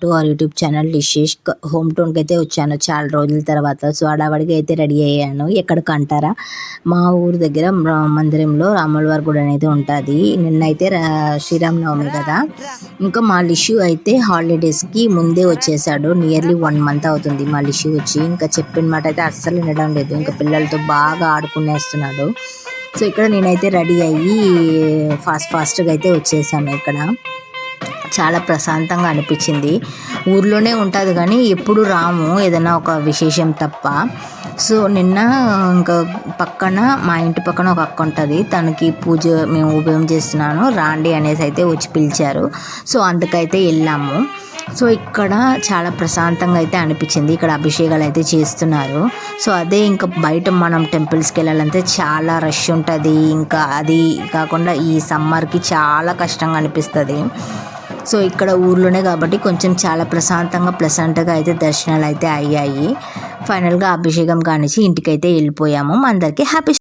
To our YouTube channel dishes home టౌన్కి అయితే వచ్చాను చాలా రోజుల తర్వాత. సో హడావిడిగా అయితే రెడీ అయ్యాను. ఎక్కడికి అంటారా, మా ఊరు దగ్గర మందిరంలో రాములవారి గుడి అనేది ఉంటుంది. నిన్నైతే శ్రీరామనవమి కదా, ఇంకా మా లిష్యూ అయితే హాలిడేస్కి ముందే వచ్చేసాడు. నియర్లీ 1 month అవుతుంది మా లిష్యూ వచ్చి. ఇంకా చెప్పిన మాట అయితే అస్సలు వినడం లేదు. ఇంకా పిల్లలతో బాగా ఆడుకునేస్తున్నాడు. సో ఇక్కడ నేనైతే రెడీ అయ్యి ఫాస్ట్గా అయితే వచ్చేసాను. ఇక్కడ చాలా ప్రశాంతంగా అనిపించింది. ఊర్లోనే ఉంటుంది కానీ ఎప్పుడు రాము, ఏదైనా ఒక విశేషం తప్ప. సో నిన్న ఇంకా పక్కన మా ఇంటి పక్కన ఒక అక్క ఉంటుంది, తనకి పూజ మేము ఉభయం చేస్తున్నాను రాండి అనేసి అయితే వచ్చి పిలిచారు. సో అందుకైతే వెళ్ళాము. సో ఇక్కడ చాలా ప్రశాంతంగా అయితే అనిపించింది. ఇక్కడ అభిషేకాలు అయితే చేస్తున్నారు. సో అదే ఇంకా బయట మనం టెంపుల్స్కి వెళ్ళాలంటే చాలా రష్ ఉంటుంది. ఇంకా అది కాకుండా ఈ సమ్మర్కి చాలా కష్టంగా అనిపిస్తుంది. సో ఇక్కడ ఊర్లోనే కాబట్టి కొంచెం చాలా ప్రశాంతంగా ప్లెజెంట్గా అయితే దర్శనాలు అయితే అయ్యాయి. ఫైనల్గా అభిషేకం కానిచ్చి ఇంటికైతే వెళ్ళిపోయాము. అందరికీ హ్యాపీ